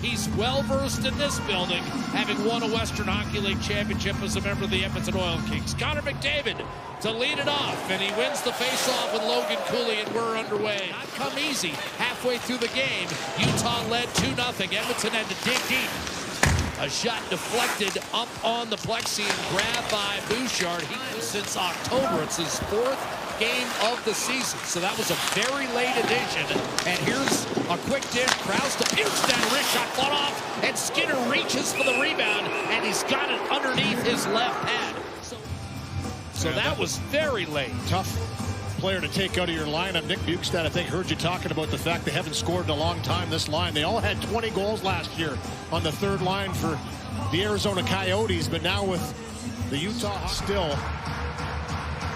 He's well-versed in this building, having won a Western Hockey League championship as a member of the Edmonton Oilers Kings. Connor McDavid to lead it off, and he wins the face-off with Logan Cooley, and we're underway. Not come easy halfway through the game. Utah led 2-0. Edmonton had to dig deep. A shot deflected up on the plexi and grabbed by Bouchard. Since October. It's his 4th game of the season. So that was a very late addition. And here's a quick dish. Krause to Bukestad. Wrist shot fought off. And Skinner reaches for the rebound. And he's got it underneath his left pad. So that was very late. Tough player to take out of your lineup. Nick Bukestad, I think, heard you talking about the fact they haven't scored in a long time, this line. They all had 20 goals last year on the 3rd line for the Arizona Coyotes, but now with the Utah still,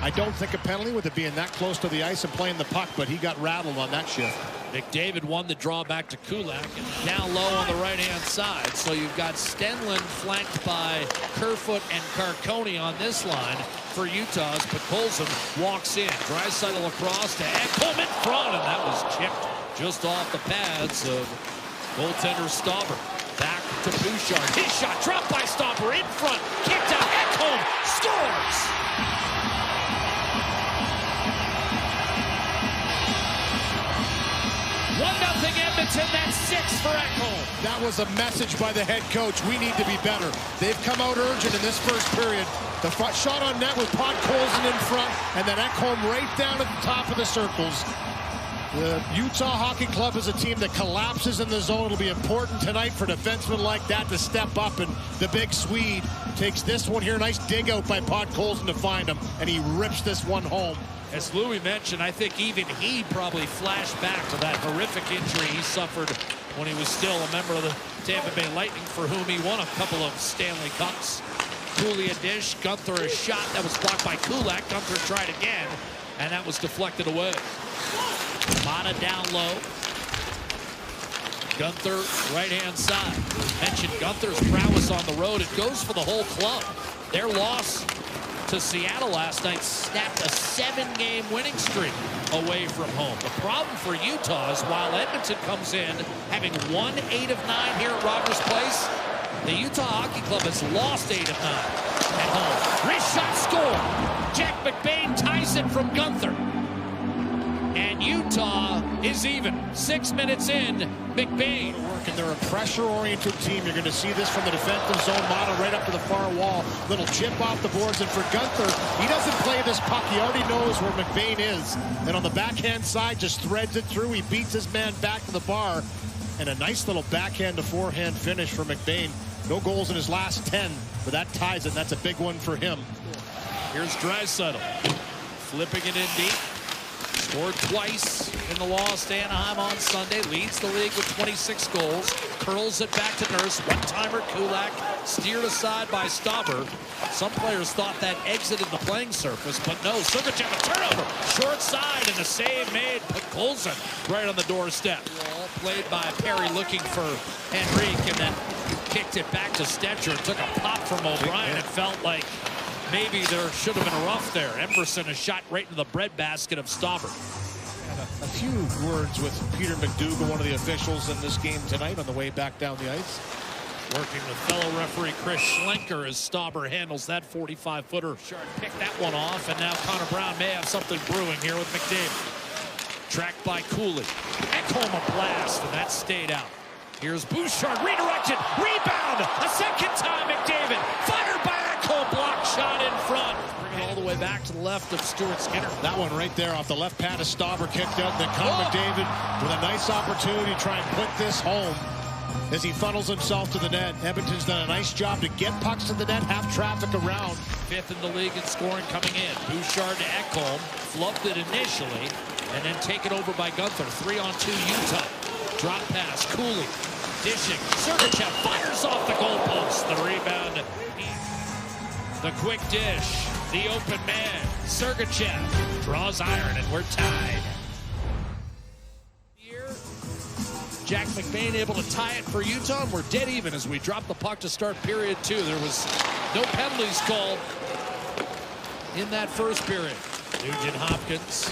I don't think a penalty with it being that close to the ice and playing the puck, but he got rattled on that shift. McDavid won the draw back to Kulak, and down low on the right-hand side. So you've got Stenlund flanked by Kerfoot and Carcone on this line for Utah's, but Colson walks in. Draisaitl across to Ekholm in front, and that was chipped just off the pads of goaltender Stauber. Back to Bouchard. His shot dropped by Stauber in front. Kicked out. Ekholm scores! 1-0 Edmonton, that's 6 for Ekholm. That was a message by the head coach. We need to be better. They've come out urgent in this first period. The shot on net with Podkolzin in front, and then Ekholm right down at the top of the circles. The Utah Hockey Club is a team that collapses in the zone. It'll be important tonight for defensemen like that to step up, and the big Swede takes this one here. Nice dig out by Podkolzin to find him, and he rips this one home. As Louis mentioned, I think even he probably flashed back to that horrific injury he suffered when he was still a member of the Tampa Bay Lightning, for whom he won a couple of Stanley Cups. Cooley a dish, Gunther a shot that was blocked by Kulak. Gunther tried again, and that was deflected away. Mata down low. Gunther right-hand side. Mentioned Gunther's prowess on the road. It goes for the whole club. Their loss to Seattle last night snapped a 7-game winning streak away from home. The problem for Utah is while Edmonton comes in having won 8 of 9 here at Rogers Place, the Utah Hockey Club has lost 8 of 9 at home. Wrist shot score. Jack McBain ties it from Gunther. And Utah is even. 6 minutes in, McBain. And they're a pressure-oriented team. You're going to see this from the defensive zone. Mata right up to the far wall. Little chip off the boards. And for Gunther, he doesn't play this puck. He already knows where McBain is. And on the backhand side, just threads it through. He beats his man back to the bar. And a nice little backhand to forehand finish for McBain. No goals in his last 10, but that ties it. And that's a big one for him. Here's Draisaitl. Flipping it in deep. Scored twice in the loss to Anaheim on Sunday. Leads the league with 26 goals. Curls it back to Nurse. One-timer Kulak. Steered aside by Stauber. Some players thought that exited the playing surface, but no. Sergachev a turnover. Short side and a save made. Podkolzin right on the doorstep. All played by Perry looking for Henrique, and then kicked it back to Stetcher. Took a pop from O'Brien. It felt like maybe there should have been a rough there. Emberson a shot right into the breadbasket of Stauber. A few words with Peter McDougall, one of the officials in this game tonight, on the way back down the ice. Working with fellow referee Chris Schlenker as Stauber handles that 45-footer. Sharp picked that one off, and now Connor Brown may have something brewing here with McDavid. Tracked by Cooley. Ekholm a blast, and that stayed out. Here's Bouchard, redirected, rebound, a second time McDavid, fired by Ekholm, block shot in front. Bring it all the way back to the left of Stuart Skinner. That one right there off the left pad of Stauber, kicked out. Then Connor McDavid with a nice opportunity to try and put this home as he funnels himself to the net. Edmonton's done a nice job to get pucks to the net, have traffic around. 5th in the league in scoring coming in. Bouchard to Ekholm, flubbed it initially, and then taken over by Gunther. 3-on-2 Utah. Drop pass, Cooley. Dishing. Sergachev fires off the goalpost. The rebound. The quick dish. The open man. Sergachev draws iron, and we're tied. Here, Jack McBain able to tie it for Utah, and we're dead even as we drop the puck to start period 2. There was no penalties called in that first period. Nugent Hopkins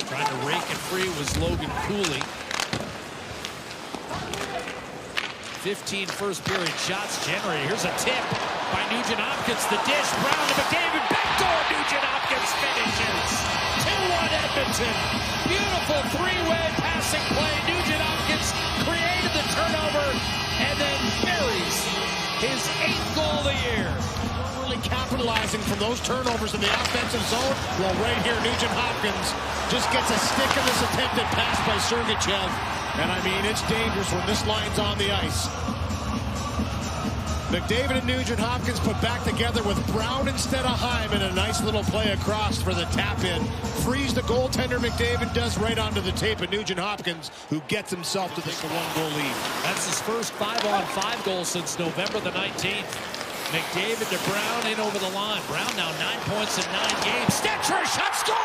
trying to rake it free was Logan Cooley. 15 first period shots generated. Here's a tip by Nugent Hopkins. The dish, Brown to McDavid. Backdoor, Nugent Hopkins finishes. 2-1 Edmonton. Beautiful three-way passing play. Nugent Hopkins created the turnover and then buries his 8th goal of the year. Really capitalizing from those turnovers in the offensive zone. Well, right here, Nugent Hopkins just gets a stick in this attempted pass by Sergachev. And I mean, it's dangerous when this line's on the ice. McDavid and Nugent Hopkins put back together with Brown instead of Hyman. A nice little play across for the tap-in. Frees the goaltender, McDavid does, right onto the tape of Nugent Hopkins, who gets himself to this 1-goal lead. That's his first 5-on-5 goal since November the 19th. McDavid to Brown in over the line. Brown now 9 points in 9 games. Stetcher, shot, score!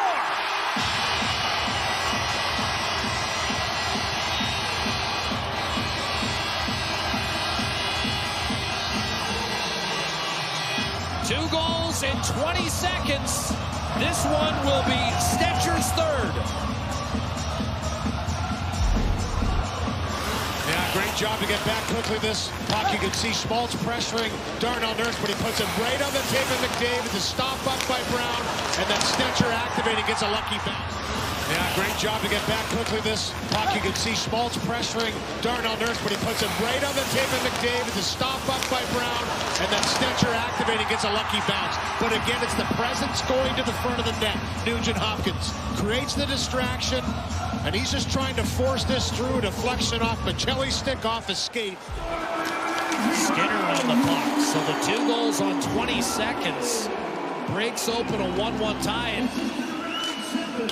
Two goals in 20 seconds. This one will be Stetcher's third. Yeah, great job to get back quickly. This puck, you can see Schmaltz pressuring Darnell Nurse, but he puts it right on the tape of McDavid. The stop up by Brown, and then Stetcher activating, gets a lucky bounce. Yeah, great job to get back quickly. This puck, you can see Schmaltz pressuring Darnell Nurse, but he puts it right on the tape of McDavid. The stop up by Brown, and then Stetcher activating, gets a lucky bounce. But again, it's the presence going to the front of the net. Nugent Hopkins creates the distraction, and he's just trying to force this through. Deflection off Michelli's stick, off his skate. Skinner on the puck. So the 2 goals on 20 seconds breaks open a 1-1 tie.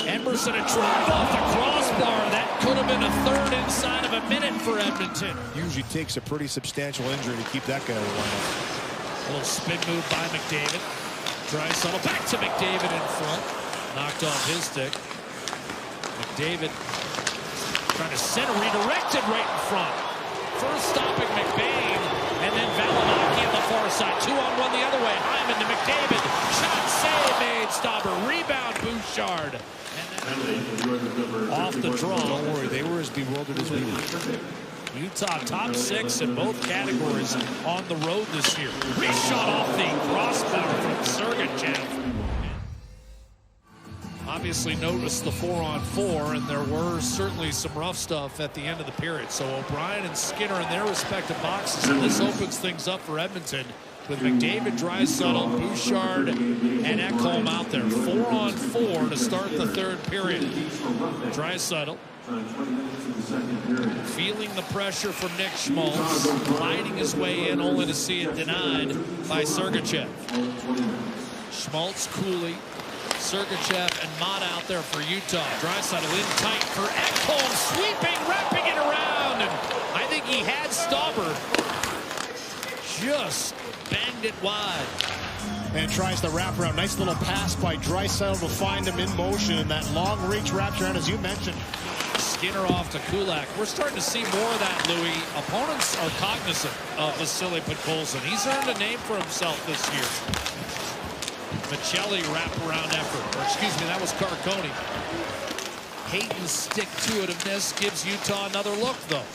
Emerson, a drive off the crossbar. That could have been a third inside of a minute for Edmonton. Usually takes a pretty substantial injury to keep that guy alive. A little spin move by McDavid. Draisaitl back to McDavid in front. Knocked off his stick. McDavid trying to center, redirected right in front. First stopping McBain, and then Valinaki on the far side. 2-on-1 the other way. Hyman to McDavid. Shot, save made. Stopper. Rebound, Bouchard. Off the draw. Don't worry, they were as bewildered as we were. Utah top 6 in both categories on the road this year. Reshot off the crossbar from Sergachev. Obviously noticed the 4-on-4, and there were certainly some rough stuff at the end of the period. So O'Brien and Skinner in their respective boxes, and this opens things up for Edmonton with McDavid, Draisaitl, Bouchard, and Ekholm out there. 4-on-4 to start the third period. Draisaitl feeling the pressure from Nick Schmaltz, gliding his way in, only to see it denied by Sergachev. Schmaltz, Cooley, Sergachev, and Mott out there for Utah. Draisaitl in tight for Ekholm, sweeping, wrapping it around, and I think he had Stauber. Just banged it wide. And tries the wraparound. Nice little pass by Draisaitl to find him in motion, and that long reach wraparound, as you mentioned. Skinner off to Kulak. We're starting to see more of that, Louis. Opponents are cognizant of Vasily Podkolzin. He's earned a name for himself this year. Michelli wraparound effort. Or excuse me, that was Carconi. Hayton's stick-to-itiveness gives Utah another look, though.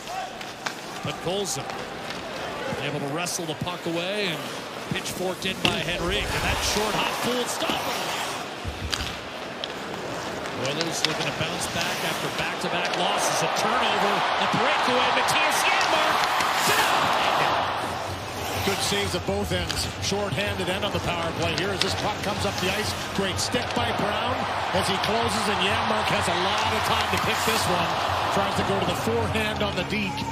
Podkolzin able to wrestle the puck away and pitchforked in by Henrique. And that short, hot, fooled stop. Oilers looking to bounce back after back-to-back losses. A turnover, a breakaway. Mattias Ekholm denied. Good saves at both ends. Short-handed and on the power play here as this puck comes up the ice. Great stick by Brown as he closes, and Janmark has a lot of time to pick this one. Tries to go to the forehand on the deke.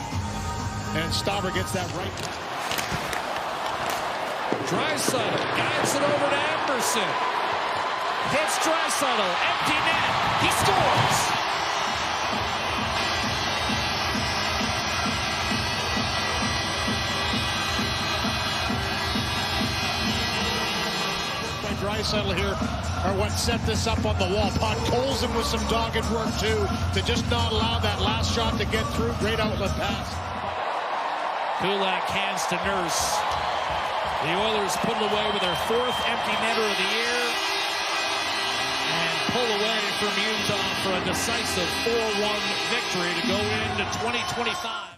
And Stauber gets that right. Draisaitl guides it over to Emerson. Hits Draisaitl, empty net. He scores. Draisaitl here are what set this up on the wall. Podkolzin with some dogged work too to just not allow that last shot to get through. Great outlet pass. Kulak hands to Nurse. The Oilers put it away with their 4th empty netter of the year and pull away from Utah for a decisive 4-1 victory to go into 2025.